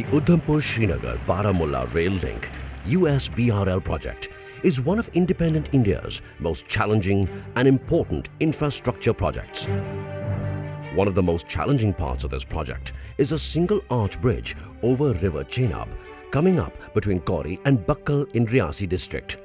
The Udhampur-Srinagar Baramulla Rail Link USBRL project is one of independent India's most challenging and important infrastructure projects. One of the most challenging parts of this project is a single arch bridge over river Chenab coming up between Kauri and Bakkal in Riyasi district.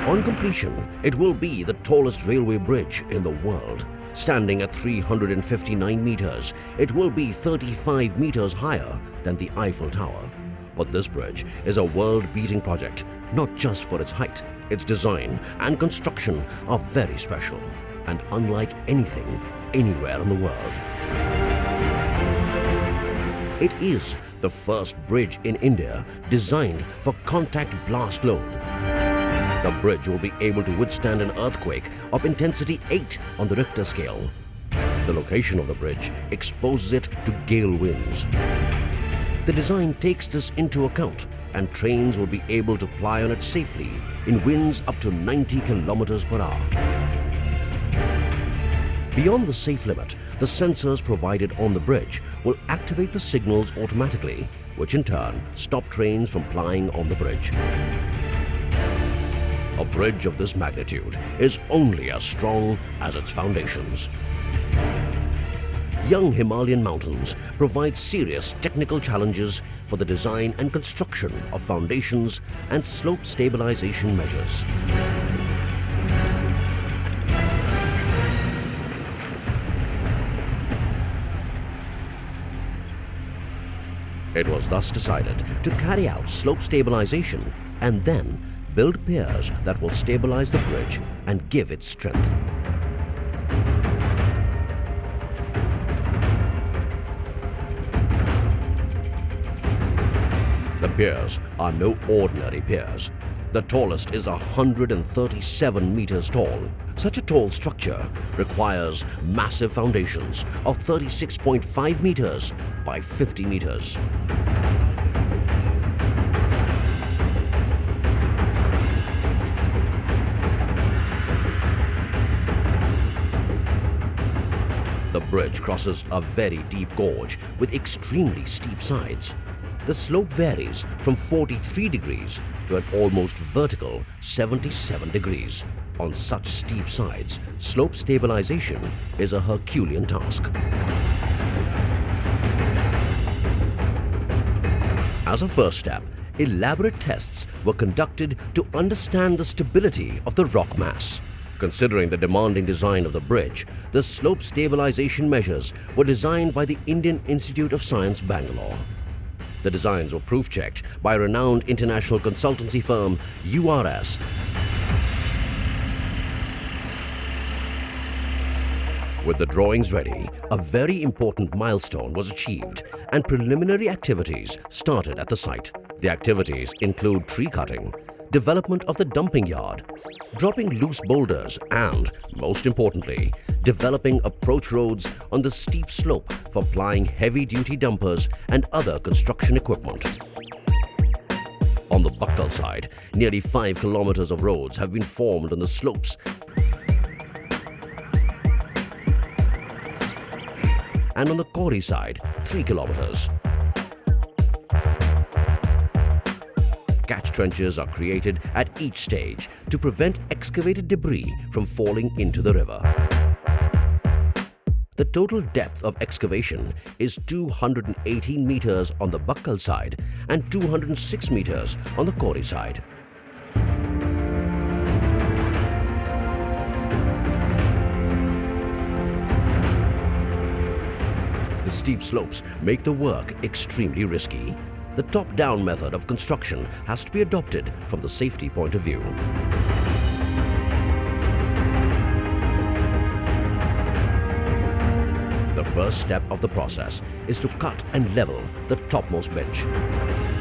On completion, it will be the tallest railway bridge in the world. Standing at 359 meters, it will be 35 meters higher than the Eiffel Tower. But this bridge is a world-beating project, not just for its height. Its design and construction are very special and unlike anything anywhere in the world. It is the first bridge in India designed for contact blast load. The bridge will be able to withstand an earthquake of intensity 8 on the Richter scale. The location of the bridge exposes it to gale winds. The design takes this into account, and trains will be able to ply on it safely in winds up to 90 kilometers per hour. Beyond the safe limit, the sensors provided on the bridge will activate the signals automatically, which in turn stop trains from plying on the bridge. A bridge of this magnitude is only as strong as its foundations. Young Himalayan mountains provide serious technical challenges for the design and construction of foundations and slope stabilization measures. It was thus decided to carry out slope stabilization and then build piers that will stabilize the bridge and give it strength. The piers are no ordinary piers. The tallest is 137 meters tall. Such a tall structure requires massive foundations of 36.5 meters by 50 meters. The bridge crosses a very deep gorge with extremely steep sides. The slope varies from 43 degrees to an almost vertical 77 degrees. On such steep sides, slope stabilization is a Herculean task. As a first step, elaborate tests were conducted to understand the stability of the rock mass. Considering the demanding design of the bridge, the slope stabilization measures were designed by the Indian Institute of Science, Bangalore. The designs were proof-checked by renowned international consultancy firm URS. With the drawings ready, a very important milestone was achieved and preliminary activities started at the site. The activities include tree cutting, development of the dumping yard, dropping loose boulders and, most importantly, developing approach roads on the steep slope for plying heavy-duty dumpers and other construction equipment. On the Bakkal side, nearly 5 kilometers of roads have been formed on the slopes, and on the Kauri side, 3 kilometers. Catch trenches are created at each stage to prevent excavated debris from falling into the river. The total depth of excavation is 218 meters on the Bakkal side and 206 meters on the Kauri side. The steep slopes make the work extremely risky. The top-down method of construction has to be adopted from the safety point of view. The first step of the process is to cut and level the topmost bench.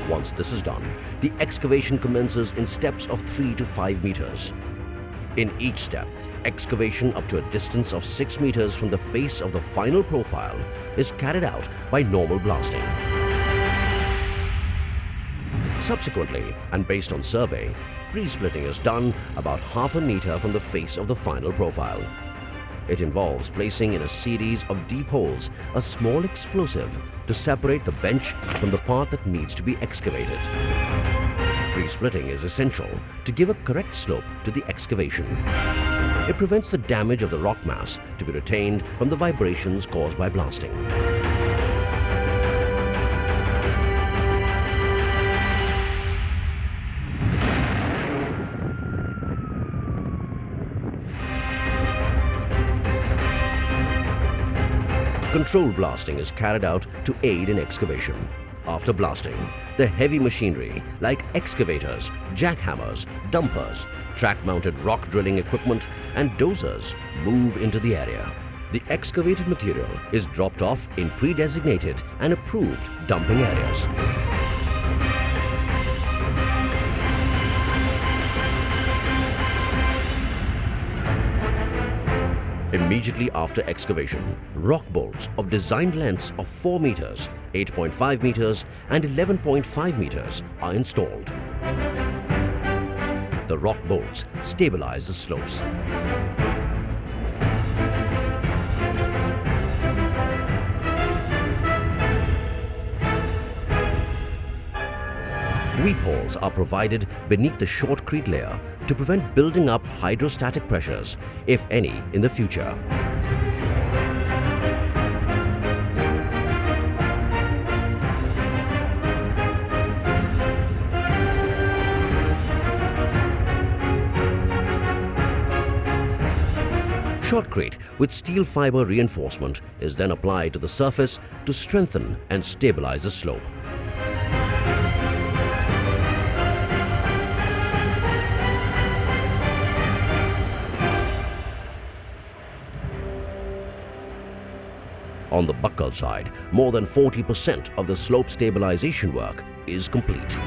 Once this is done, the excavation commences in steps of 3 to 5 meters. In each step, excavation up to a distance of 6 meters from the face of the final profile is carried out by normal blasting. Subsequently, and based on survey, pre-splitting is done about half a meter from the face of the final profile. It involves placing in a series of deep holes a small explosive to separate the bench from the part that needs to be excavated. Pre-splitting is essential to give a correct slope to the excavation. It prevents the damage of the rock mass to be retained from the vibrations caused by blasting. Controlled blasting is carried out to aid in excavation. After blasting, the heavy machinery like excavators, jackhammers, dumpers, track-mounted rock drilling equipment and dozers move into the area. The excavated material is dropped off in pre-designated and approved dumping areas. Immediately after excavation, rock bolts of designed lengths of 4 meters, 8.5 meters and 11.5 meters are installed. The rock bolts stabilize the slopes. Weep holes are provided beneath the shotcrete layer to prevent building up hydrostatic pressures, if any, in the future. Shotcrete with steel fiber reinforcement is then applied to the surface to strengthen and stabilize the slope. On the buccal side, more than 40% of the slope stabilization work is complete.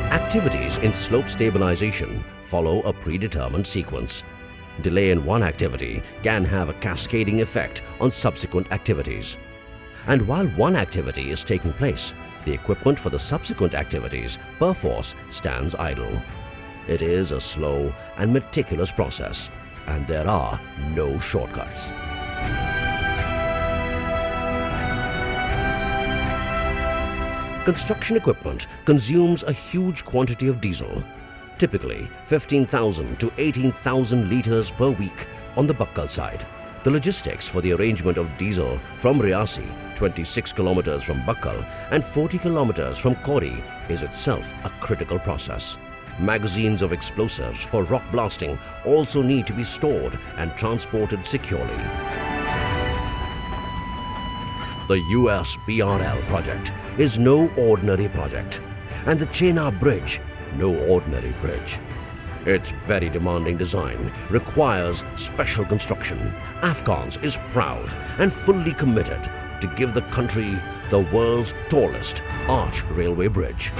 Activities in slope stabilization follow a predetermined sequence. Delay in one activity can have a cascading effect on subsequent activities. And while one activity is taking place, the equipment for the subsequent activities perforce stands idle. It is a slow and meticulous process, and there are no shortcuts. Construction equipment consumes a huge quantity of diesel, typically 15,000 to 18,000 litres per week on the buccal side. The logistics for the arrangement of diesel from Riasi, 26 kilometers from Buccal and 40 kilometers from Kori, is itself a critical process. Magazines of explosives for rock blasting also need to be stored and transported securely. The USBRL project is no ordinary project, and the Chenab Bridge no ordinary bridge. Its very demanding design requires special construction. Afghans is proud and fully committed to give the country the world's tallest arch railway bridge.